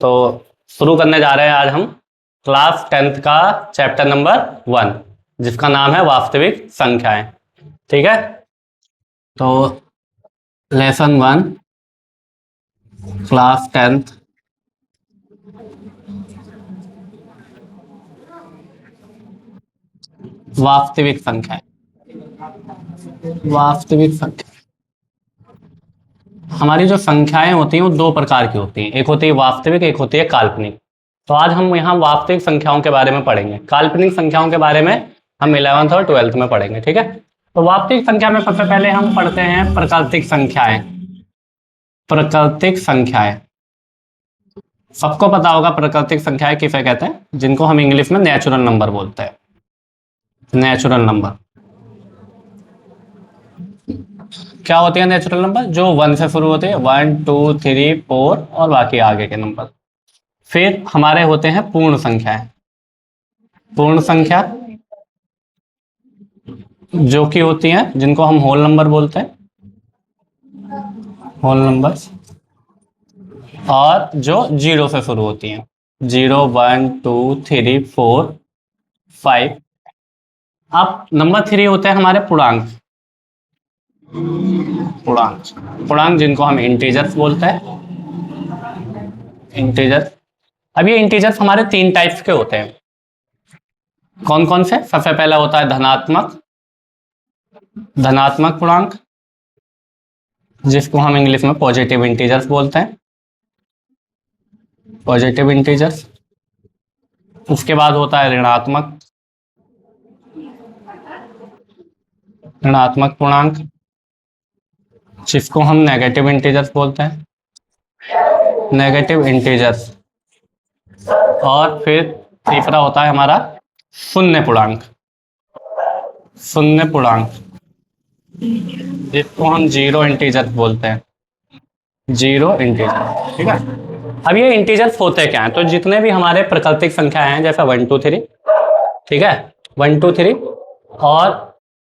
तो शुरू करने जा रहे हैं आज हम क्लास 10th का चैप्टर नंबर 1 जिसका नाम है वास्तविक संख्याएं। ठीक है, तो लेसन 1 क्लास 10th वास्तविक संख्याएं। वास्तविक संख्या हमारी जो संख्याएं होती हैं वो दो प्रकार की होती हैं, एक होती है वास्तविक, एक होती है काल्पनिक। तो आज हम यहाँ वास्तविक संख्याओं के बारे में पढ़ेंगे, काल्पनिक संख्याओं के बारे में हम 11th और 12th में पढ़ेंगे। ठीक है, तो वास्तविक संख्या में सबसे पहले हम पढ़ते हैं प्राकृतिक संख्याएं। प्राकृतिक संख्याएं सबको पता होगा, प्राकृतिक संख्याएं किसे कहते हैं, जिनको हम इंग्लिश में नेचुरल नंबर बोलते हैं। नेचुरल नंबर क्या होती है? नेचुरल नंबर जो 1 से शुरू होते हैं, 1 2 3 4 और बाकी आगे के नंबर। फिर हमारे होते हैं पूर्ण संख्याएं। पूर्ण संख्या जो कि होती हैं, जिनको हम होल नंबर बोलते हैं, होल नंबर, और जो 0 से शुरू होती हैं, 0 1 2 3 4 5। अब नंबर 3 होते हैं हमारे पूर्णांक। पूर्णांक जिनको हम इंटीजर्स बोलते हैं, इंटीजर। अब ये इंटीजर्स हमारे 3 टाइप्स के होते हैं। कौन कौन से? सबसे पहला होता है धनात्मक पूर्णांक, जिसको हम इंग्लिश में पॉजिटिव इंटीजर्स बोलते हैं, पॉजिटिव इंटीजर्स। उसके बाद होता है ऋणात्मक पूर्णांक, जिसको हम नेगेटिव इंटीजर्स बोलते हैं, नेगेटिव इंटीजर्स। और फिर तीसरा होता है हमारा शून्य पूर्णांक, जिसको हम जीरो इंटीजर्स बोलते हैं, जीरो इंटीजर। ठीक है, अब ये इंटीजर्स होते क्या हैं? तो जितने भी हमारे प्राकृतिक संख्याएं हैं, जैसे 1 2 3, ठीक है, 1 2 3, और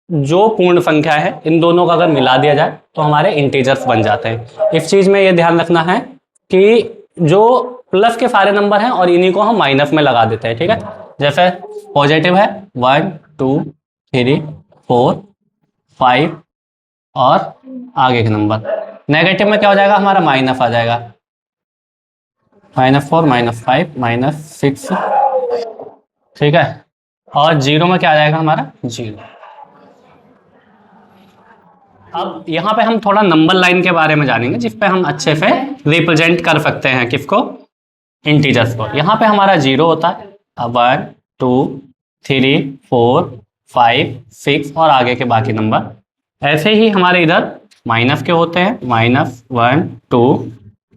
जो पूर्ण संख्या है, इन दोनों का अगर मिला दिया जाए तो हमारे इंटीजर्स बन जाते हैं। इस चीज में ये ध्यान रखना है कि जो प्लस के सारे नंबर हैं और इन्हीं को हम माइनस में लगा देते हैं। ठीक है, जैसे पॉजिटिव है 1 2 3 4 5 और आगे के नंबर। नेगेटिव में क्या हो जाएगा? हमारा माइनस आ जाएगा, -4 -5 -6। ठीक है, और 0 में क्या आ जाएगा? हमारा 0। अब यहाँ पे हम थोड़ा नंबर लाइन के बारे में जानेंगे, जिस पे हम अच्छे से रिप्रेजेंट कर सकते हैं किसको? इंटीजर्स को। यहाँ पे हमारा 0 होता है, 1 2 3 4 5 6 और आगे के बाकी नंबर। ऐसे ही हमारे इधर माइनस के होते हैं, -1 2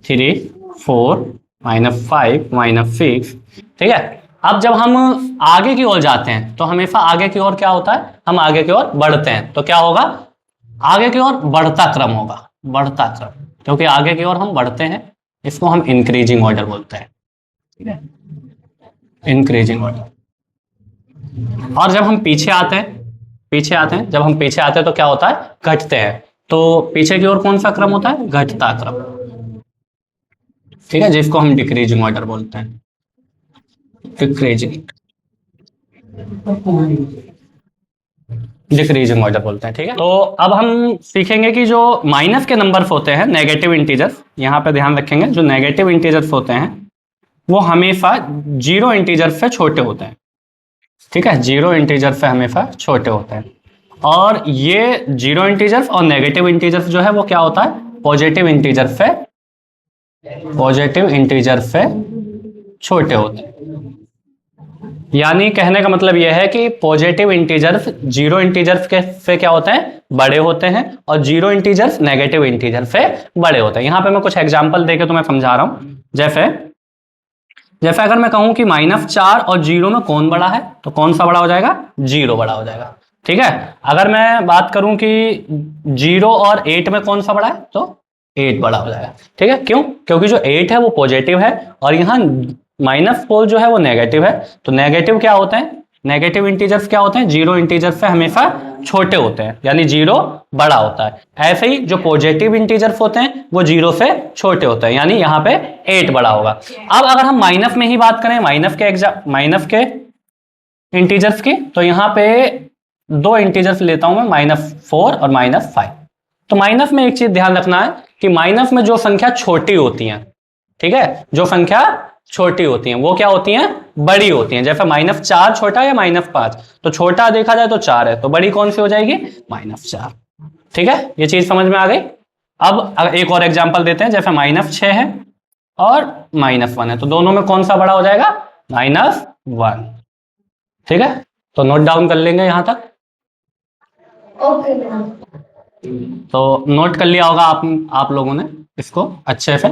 3 4 -5 -6। ठीक है, अब जब हम आगे की ओर जाते हैं तो हमेशा आगे की ओर क्या होता है? हम आगे की ओर बढ़ते हैं तो क्या होगा? आगे की ओर बढ़ता क्रम होगा, बढ़ता क्रम, क्योंकि आगे की ओर हम बढ़ते हैं, इसको हम इंक्रीजिंग ऑर्डर बोलते हैं। ठीक है, इंक्रीजिंग ऑर्डर। और जब हम पीछे आते हैं, जब हम पीछे आते हैं तो क्या होता है? घटते हैं। तो पीछे की ओर कौन सा क्रम होता है? घटता क्रम। ठीक है, जिसको हम डिक्रीजिंग ऑर्डर बोलते हैं, डिक्रीजिंग ऑर्डर बोलते हैं। ठीक है, तो अब हम सीखेंगे कि जो माइनस के नंबर्स होते हैं, नेगेटिव इंटीजर्स, यहाँ पे ध्यान रखेंगे, जो नेगेटिव इंटीजर्स होते हैं वो हमेशा जीरो इंटीजर से छोटे होते हैं। ठीक है, जीरो इंटीजर से हमेशा छोटे होते हैं। और ये जीरो इंटीजर्स और नेगेटिव इंटीजर्स जो है वो क्या होता है? पॉजिटिव इंटीजर से छोटे होते हैं। यानी कहने का मतलब यह है कि पॉजिटिव इंटीजर्स जीरो इंटीजर्स के से क्या होते हैं? बड़े होते हैं, और जीरो इंटीजर्स नेगेटिव इंटीजर से बड़े होते हैं। यहां पे मैं कुछ एग्जांपल देके तुम्हें समझा रहा हूं। जैसे अगर मैं कहूं कि -4 और 0 में कौन बड़ा है, तो कौन सा बड़ा हो जाएगा? 0 बड़ा हो जाएगा। ठीक है, अगर मैं बात करूं कि 0 और 8 में कौन सा बड़ा है, तो 8 बड़ा हो जाएगा। ठीक है, क्यों? क्योंकि जो 8 है वो पॉजिटिव है और यहाँ माइनस पोल जो है वो नेगेटिव है। तो नेगेटिव क्या होते हैं? नेगेटिव इंटीजर्स क्या होते हैं, जीरो इंटीजर्स से हमेशा छोटे होते हैं, यानी जीरो बड़ा होता है। ऐसे ही जो पॉजिटिव इंटीजर्स होते हैं वो जीरो से छोटे होते हैं, यानी यहाँ पे 8 बड़ा होगा। अब अगर हम माइनस में ही बात करें, माइनस के इंटीजर्स की, तो यहाँ पे दो इंटीजर्स लेता हूं मैं, -4 और -5। तो माइनस में एक चीज ध्यान रखना है कि माइनस में जो संख्या छोटी होती है, ठीक है, जो संख्या छोटी होती हैं वो क्या होती हैं, बड़ी होती हैं। जैसे -4 छोटा है या -5, तो छोटा देखा जाए तो 4 है, तो बड़ी कौन सी हो जाएगी, -4। ठीक है, ये चीज समझ में आ गई। अब एक और एग्जांपल देते हैं, जैसे -6 है और -1 है, तो दोनों में कौन सा बड़ा हो जाएगा, -1। ठीक है, तो नोट डाउन कर लेंगे यहां तक। ओके। तो नोट कर लिया होगा आप लोगों ने इसको अच्छे से।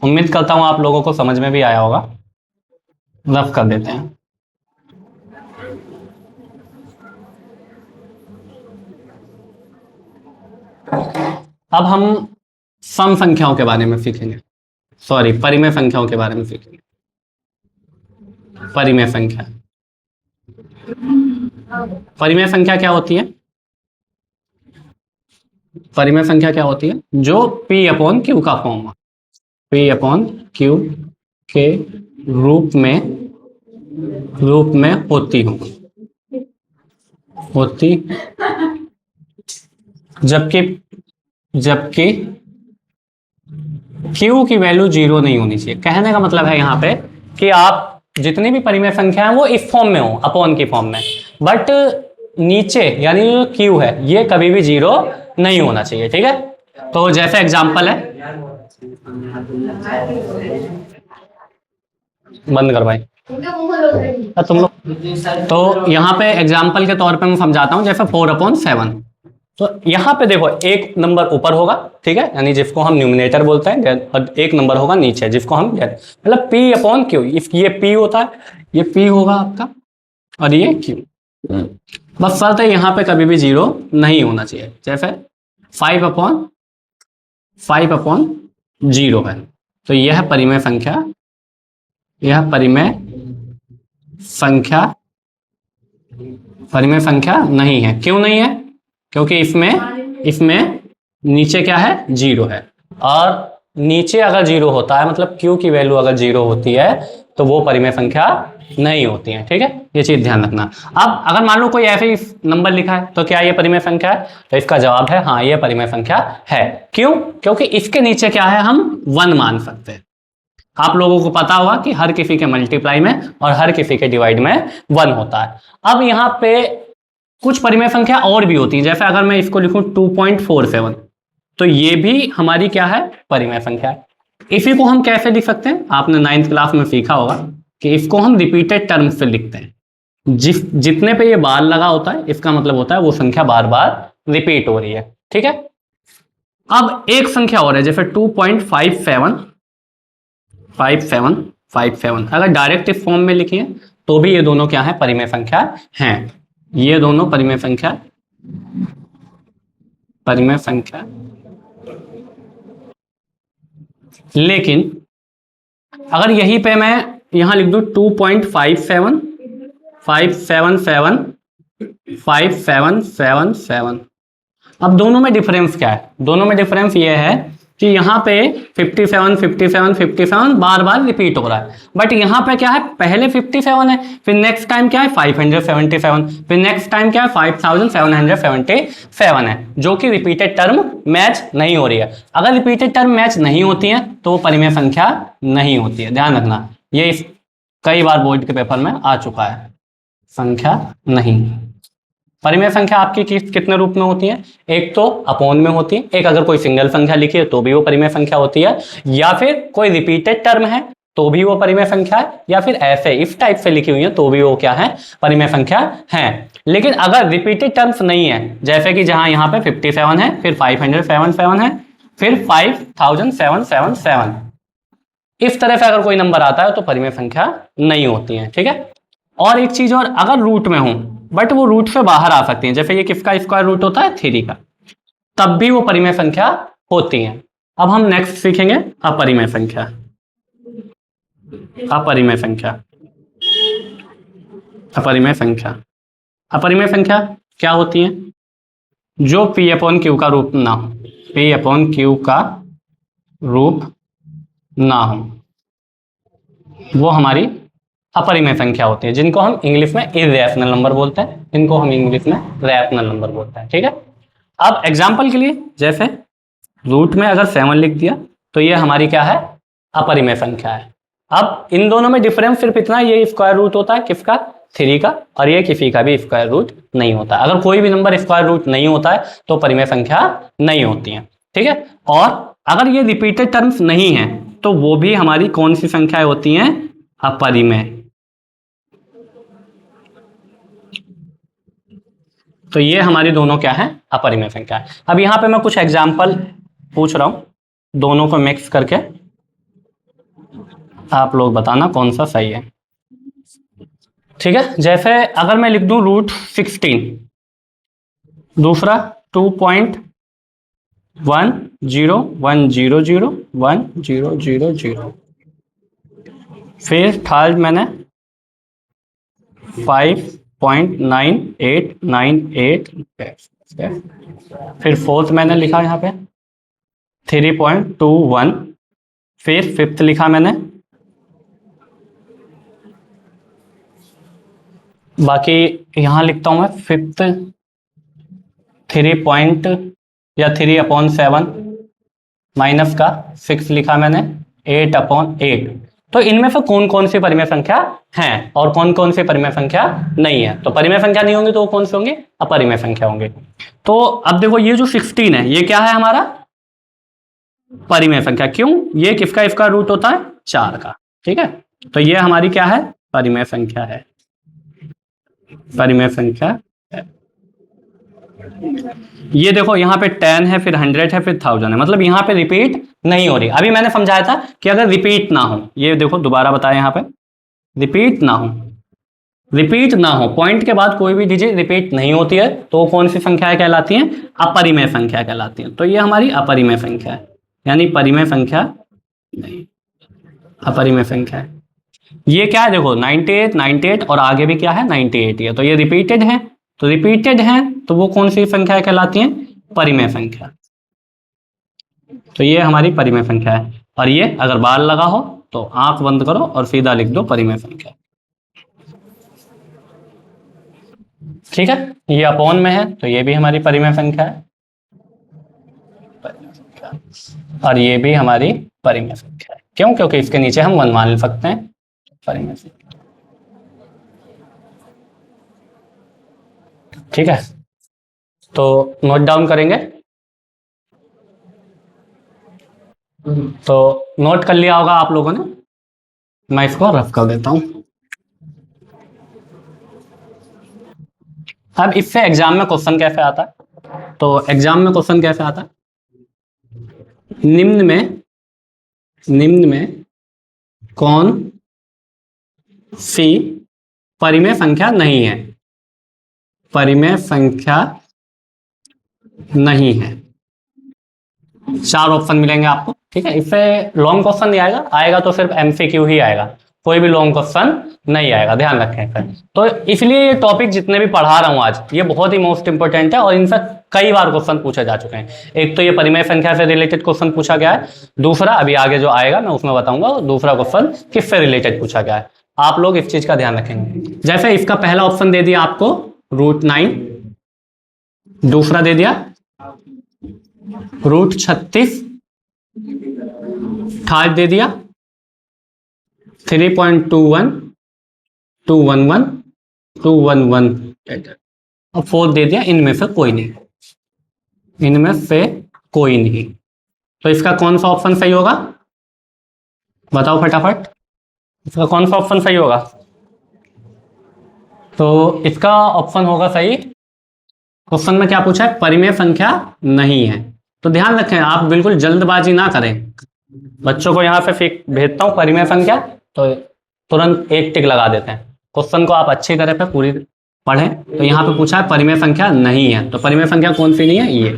उम्मीद करता हूं आप लोगों को समझ में भी आया होगा। रफ कर देते हैं। अब हम सम संख्याओं के बारे में सीखेंगे, सॉरी परिमेय संख्याओं के बारे में सीखेंगे। परिमेय संख्या, परिमेय संख्या क्या होती है, परिमेय संख्या क्या होती है, जो P/Q का फॉर्म, P/Q के रूप में होती हूं, जबकि Q की वैल्यू 0 नहीं होनी चाहिए। कहने का मतलब है यहाँ पे कि आप जितनी भी परिमेय संख्या है वो इस फॉर्म में हो, अपॉन की फॉर्म में, बट नीचे यानी जो Q है ये कभी भी 0 नहीं होना चाहिए। ठीक है, तो जैसे एग्जांपल है, बंद कर भाई तुम लोग। तो यहाँ पे एग्जांपल के तौर पे मैं समझाता हूँ, जैसे 4/7। तो यहाँ पे देखो एक नंबर ऊपर होगा, ठीक है, यानी जिसको हम न्यूमिनेटर बोलते हैं, और एक नंबर होगा नीचे जिसको हम, मतलब P/Q, ये P होता है, ये P होगा आपका और ये Q। बस शर्त है यहाँ पे कभी भी 0 नहीं होना चाहिए। जैसे 5/0 है, तो यह परिमेय संख्या, परिमेय संख्या नहीं है। क्यों नहीं है, क्योंकि इसमें नीचे क्या है, 0 है, और नीचे अगर 0 होता है मतलब Q की वैल्यू अगर 0 होती है तो वो परिमेय संख्या नहीं होती है। ठीक है, ये चीज ध्यान रखना। अब अगर मान लो कोई ऐसे ही नंबर लिखा है तो क्या ये परिमेय संख्या है, तो इसका जवाब है हाँ, ये परिमेय संख्या है। क्यों, क्योंकि इसके नीचे क्या है, हम 1 मान सकते हैं। आप लोगों को पता होगा कि हर किसी के मल्टीप्लाई में और हर किसी के डिवाइड में 1 होता है। अब यहाँ पे कुछ परिमेय संख्या और भी होती है, जैसे अगर मैं इसको लिखूं 2.47, तो ये भी हमारी क्या है, परिमेय संख्या है। इसी को हम कैसे लिख सकते हैं, आपने 9th क्लास में सीखा होगा कि इसको हम रिपीटेड टर्म से लिखते हैं। जितने पे ये बार लगा होता है इसका मतलब होता है वो संख्या बार बार रिपीट हो रही है। ठीक है, अब एक संख्या और है, जैसे 2.57, अगर डायरेक्ट इस फॉर्म में लिखिए तो भी ये दोनों क्या है, परिमेय संख्या हैं। ये दोनों परिमेय संख्या, लेकिन अगर यहीं पे मैं यहां लिख दूं 2.57, 577, अब दोनों में डिफरेंस क्या है, दोनों में डिफरेंस ये है कि यहाँ पे 57 बार बार रिपीट हो रहा है, बट यहाँ पे क्या है, पहले 57 है, फिर नेक्स्ट टाइम क्या है 577, फिर नेक्स्ट टाइम क्या है 5777 है, जो कि रिपीटेड टर्म मैच नहीं हो रही है। अगर रिपीटेड टर्म मैच नहीं होती है तो वो परिमेय संख्या नहीं होती है, ध्यान रखना। ये कई बार बोर्ड के पेपर में आ चुका है, संख्या नहीं। परिमेय संख्या आपकी कितने रूप में होती है, एक तो अपॉन में होती है, एक अगर कोई सिंगल संख्या लिखी है तो भी वो परिमेय संख्या होती है, या फिर कोई रिपीटेड टर्म है तो भी वो परिमेय संख्या है, या फिर ऐसे इफ टाइप से लिखी हुई है तो भी वो क्या है, परिमेय संख्या है। लेकिन अगर रिपीटेड टर्म्स नहीं है, जैसे कि जहां यहाँ पे 57 है, फिर 577 है, फिर 5777, इस तरह से अगर कोई नंबर आता है तो परिमेय संख्या नहीं होती है। ठीक है, और एक चीज और, अगर रूट में हूं बट वो रूट से बाहर आ सकती है, जैसे ये किसका स्क्वायर रूट होता है, 3 का, तब भी वो परिमेय संख्या होती है। अब हम नेक्स्ट सीखेंगे अपरिमेय संख्या। अपरिमेय संख्या। अपरिमेय संख्या क्या होती है? जो P अपॉन Q का रूप ना हो, P अपॉन Q का रूप ना हो, वो हमारी अपरिमेय संख्या होती है, जिनको हम इंग्लिश में इर्रेशनल नंबर बोलते हैं, इनको हम इंग्लिश में रैशनल नंबर बोलते हैं। ठीक है, अब एग्जाम्पल के लिए जैसे रूट में अगर 7 लिख दिया तो ये हमारी क्या है? अपरिमेय संख्या है। अब इन दोनों में डिफरेंस सिर्फ इतना, ये स्क्वायर रूट होता है किसका? 3 का, और ये किसी का भी स्क्वायर रूट नहीं होता। अगर कोई भी नंबर स्क्वायर रूट नहीं होता है तो परिमेय संख्या नहीं होती है। ठीक है, और अगर ये रिपीटेड टर्म्स नहीं है तो वो भी हमारी कौन सी संख्याएं होती हैं? अपरिमेय। तो ये हमारी दोनों क्या है? अपरिमेय संख्या है। अब यहां पे मैं कुछ एग्जाम्पल पूछ रहा हूं, दोनों को मिक्स करके आप लोग बताना कौन सा सही है। ठीक है, जैसे अगर मैं लिख दूं रूट 16, दूसरा 2.10100100, फिर थर्ड मैंने 5.9898, फिर फोर्थ मैंने लिखा यहाँ पे 3.21, फिर फिफ्थ लिखा मैंने, बाकी यहाँ लिखता हूँ मैं फिफ्थ 3.7 माइनस का 6 लिखा मैंने 8/8। तो इनमें से कौन कौन सी परिमेय संख्या हैं और कौन कौन सी परिमेय संख्या नहीं है? तो परिमेय संख्या नहीं होंगी तो वो कौन से होंगे? अपरिमेय संख्या होंगे। तो अब देखो ये जो 16 है ये क्या है? हमारा परिमेय संख्या। क्यों? ये किसका इसका रूट होता है? 4 का। ठीक है, तो ये हमारी क्या है? परिमेय संख्या है। परिमेय संख्या है। ये देखो यहाँ पे 10 है, फिर 100 है, फिर 1000 है, मतलब यहाँ पे रिपीट नहीं हो रही। अभी मैंने समझाया था कि अगर रिपीट ना हो, ये देखो दोबारा बताया, यहाँ पे रिपीट ना हो, रिपीट ना हो, पॉइंट के बाद कोई भी डिजिट रिपीट नहीं होती है तो कौन सी संख्याएं कहलाती हैं? अपरिमेय संख्या कहलाती हैं। तो ये हमारी अपरिमेय संख्या है, यानी परिमेय संख्या नहीं, अपरिमेय संख्या है। ये क्या है? देखो 98 98 और आगे भी क्या है? 98 है, तो ये रिपीटेड है, तो रिपीटेड है तो वो कौन सी संख्या कहलाती हैं? परिमेय संख्या। तो ये हमारी परिमेय संख्या है। और ये अगर बाल लगा हो तो आंख बंद करो और सीधा लिख दो परिमेय संख्या। ठीक है, ये अपॉन में है तो ये भी हमारी परिमेय संख्या है, और ये भी हमारी परिमेय संख्या है। क्यों? क्योंकि इसके नीचे हम 1 मान सकते हैं, परिमेय संख्या। ठीक है, तो नोट डाउन करेंगे। तो नोट कर लिया होगा आप लोगों ने, मैं इसको रफ कर देता हूं। अब इससे एग्जाम में क्वेश्चन कैसे आता है? तो एग्जाम में क्वेश्चन कैसे आता है? निम्न में कौन सी परिमेय संख्या नहीं है? परिमेय संख्या नहीं है, 4 ऑप्शन मिलेंगे आपको। ठीक है, इससे लॉन्ग क्वेश्चन नहीं आएगा, आएगा तो सिर्फ एमसीक्यू ही आएगा, कोई भी लॉन्ग क्वेश्चन नहीं आएगा, ध्यान रखें सर। तो इसलिए ये टॉपिक जितने भी पढ़ा रहा हूं आज, ये बहुत ही मोस्ट इंपोर्टेंट है और इनसे कई बार क्वेश्चन पूछे जा चुके हैं। एक तो ये परिमेय संख्या से रिलेटेड क्वेश्चन पूछा गया है, दूसरा अभी आगे जो आएगा मैं उसमें बताऊंगा दूसरा क्वेश्चन किससे रिलेटेड पूछा गया है। आप लोग इस चीज का ध्यान रखेंगे। जैसे इसका पहला ऑप्शन दे दिया आपको √9, दूसरा दे दिया √36, थर्ड दे दिया 3.21, 211, 211 और फोर्थ दे दिया इनमें से कोई नहीं, इनमें से कोई नहीं। तो इसका कौन सा ऑप्शन सही होगा? बताओ फटाफट, इसका कौन सा ऑप्शन सही होगा? तो इसका ऑप्शन होगा सही, क्वेश्चन में क्या पूछा है? परिमेय संख्या नहीं है। तो ध्यान रखें, आप बिल्कुल जल्दबाजी ना करें। बच्चों को यहाँ पे भेजता हूँ परिमेय संख्या तो तुरंत एक टिक लगा देते हैं। क्वेश्चन को आप अच्छी तरह से पूरी पढ़ें। तो यहाँ पे पूछा है परिमेय संख्या नहीं है, तो परिमेय संख्या कौन सी नहीं है? ये।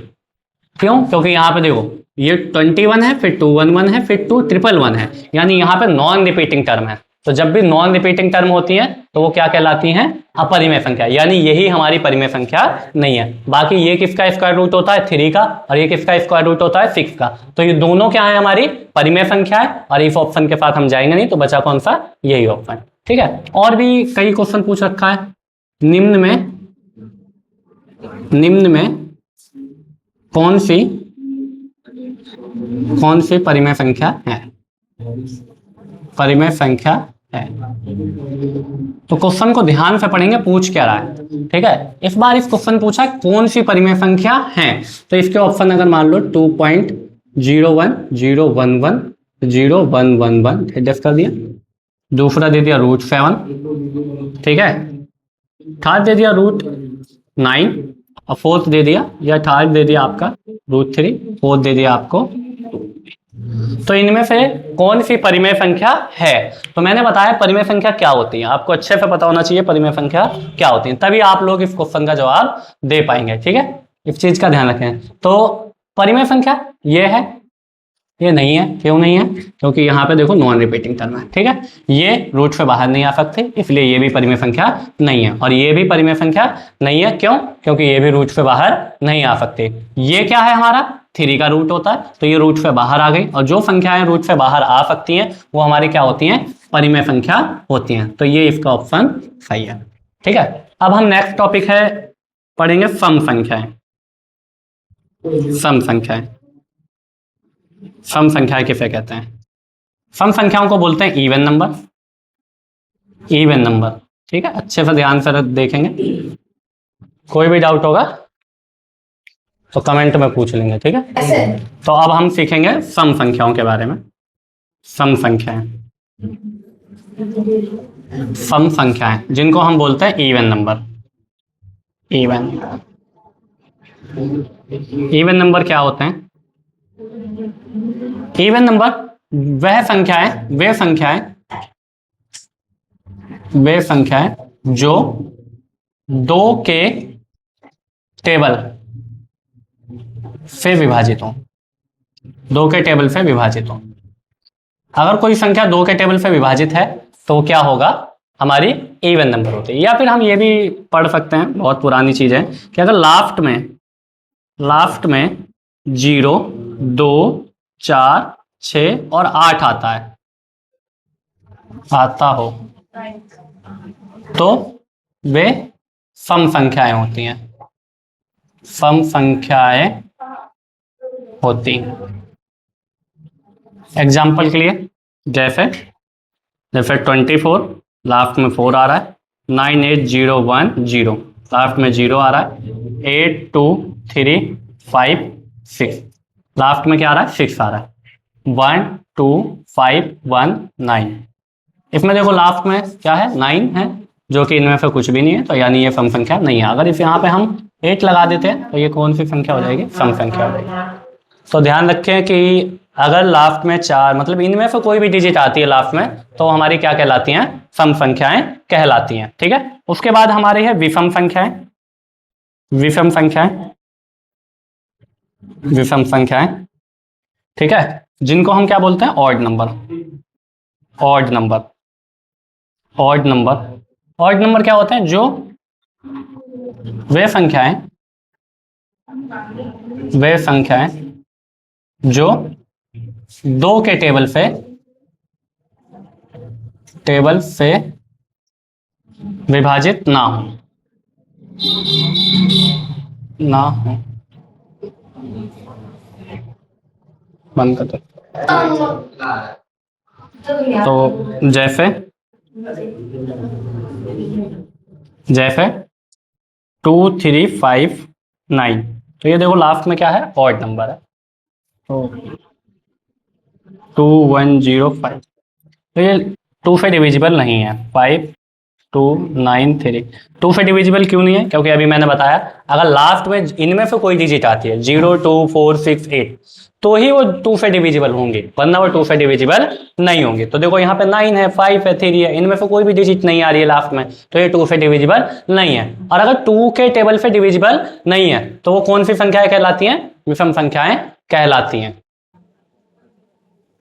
क्यों? क्योंकि यहाँ पे देखो ये 21 है, फिर 211 है, फिर 211 है, यानी यहाँ पे नॉन रिपीटिंग टर्म है। तो जब भी नॉन रिपीटिंग टर्म होती हैं तो वो क्या कहलाती हैं? अपरिमेय संख्या, यानी यही हमारी परिमेय संख्या नहीं है। बाकी ये किसका स्क्वायर रूट होता है? 3 का, और ये किसका स्क्वायर रूट होता है? 6 का। तो ये दोनों क्या है? हमारी परिमेय संख्या है, और इस ऑप्शन के साथ हम जाएंगे नहीं, तो बचा कौन सा? यही ऑप्शन। ठीक है, और भी कई क्वेश्चन पूछ रखा है। निम्न में कौन सी परिमेय संख्या है? परिमेय संख्या है। तो क्वेश्चन को ध्यान से पढ़ेंगे पूछ क्या रहा है। ठीक है, इस बार इस क्वेश्चन पूछा कौन सी परिमेय संख्या है, तो इसके ऑप्शन अगर मान लो 2.01 011 0111 एडजस्ट कर दिया, दूसरा दे दिया √7, ठीक है, थर्ड दे दिया √9, और फोर्थ दे दिया, या थर्ड दे दिया आपका √3, फोर्थ दे दिया आपको। तो इनमें से कौन सी परिमेय संख्या है? तो मैंने बताया परिमेय संख्या क्या होती है, आपको अच्छे से पता होना चाहिए परिमेय संख्या क्या होती है, तभी आप लोग इस क्वेश्चन का जवाब दे पाएंगे। ठीक है, इस चीज का ध्यान रखें। तो परिमेय संख्या ये है, ये नहीं है। क्यों नहीं है? क्योंकि यहाँ पे देखो नॉन रिपीटिंग टर्म है। ठीक है, ये रूट से बाहर नहीं आ सकते, इसलिए ये भी परिमेय संख्या नहीं है, और ये भी परिमेय संख्या नहीं है। क्यों? क्योंकि ये भी रूट से बाहर नहीं आ सकते। ये क्या है? हमारा 3 का रूट होता है, तो ये रूट से बाहर आ गई, और जो संख्याएं रूट से बाहर आ सकती हैं वो हमारी क्या होती हैं? परिमेय संख्या होती हैं। तो ये इसका ऑप्शन सही है। ठीक है, अब हम नेक्स्ट टॉपिक है पढ़ेंगे सम संख्याएं। सम संख्याएं, सम संख्याएं किसे कहते हैं? सम संख्याओं को बोलते हैं इवन नंबर। इवन नंबर, ठीक है, अच्छे से ध्यान से देखेंगे। कोई भी डाउट होगा तो कमेंट में पूछ लेंगे। ठीक है, तो अब हम सीखेंगे सम संख्याओं के बारे में। सम संख्याएं, सम संख्याएं जिनको हम बोलते हैं इवन नंबर। इवन नंबर क्या होते हैं? इवन नंबर वे संख्याएं जो 2 के टेबल से विभाजित हो। 2 के टेबल से विभाजित हो। अगर कोई संख्या 2 के टेबल से विभाजित है तो क्या होगा? हमारी इवन नंबर होती है। या फिर हम ये भी पढ़ सकते हैं, बहुत पुरानी चीज है, कि अगर लास्ट में 0, 2, 4, 6 और 8 आता हो तो वे सम संख्याएं होती हैं। सम संख्याएं होती। एग्जाम्पल के लिए जैसे 24 लास्ट में 4 आ रहा है, 98010 लास्ट में 0 आ रहा है, 8235 लास्ट में क्या आ रहा है? 6 आ रहा है, 12519। इसमें देखो लास्ट में क्या है? 9 है, जो कि इनमें से कुछ भी नहीं है, तो यानी ये सम संख्या नहीं है। अगर इस यहाँ पे हम 8 लगा देते हैं तो ये कौन सी संख्या हो जाएगी? सम संख्या हो जाएगी। तो ध्यान रखें कि अगर लास्ट में 4 मतलब इनमें से कोई भी डिजिट आती है लास्ट में, तो हमारी क्या कहलाती हैं? सम संख्याएं कहलाती हैं। ठीक है, उसके बाद हमारी है विषम संख्याएं। विषम संख्याएं, ठीक है, जिनको हम क्या बोलते हैं? ऑड नंबर क्या होते हैं? जो वे संख्याएं जो 2 के टेबल से विभाजित ना हो। बंद कर दो। तो जैसे 2, 3, 5, 9, तो ये देखो लास्ट में क्या है? ऑड नंबर है, तो 2105, तो ये 2 से डिविजिबल नहीं है। 5, 2, 9, 3 2 से डिविजिबल क्यों नहीं है? क्योंकि अभी मैंने बताया अगर लास्ट में इनमें से कोई डिजिट आती है 0, 2, 4, 6, 8 तो ही वो 2 से डिविजिबल होंगे, वरना वो 2 से डिविजिबल नहीं होंगे। तो देखो यहाँ पे 9 है, 5 है, 3 है, इनमें से कोई भी डिजिट नहीं आ रही है लास्ट में, तो ये 2 से डिविजिबल नहीं है। और अगर 2 के टेबल से डिविजिबल नहीं है तो वो कौन सी संख्याएं कहलाती हैं? विषम संख्याएं कहलाती हैं।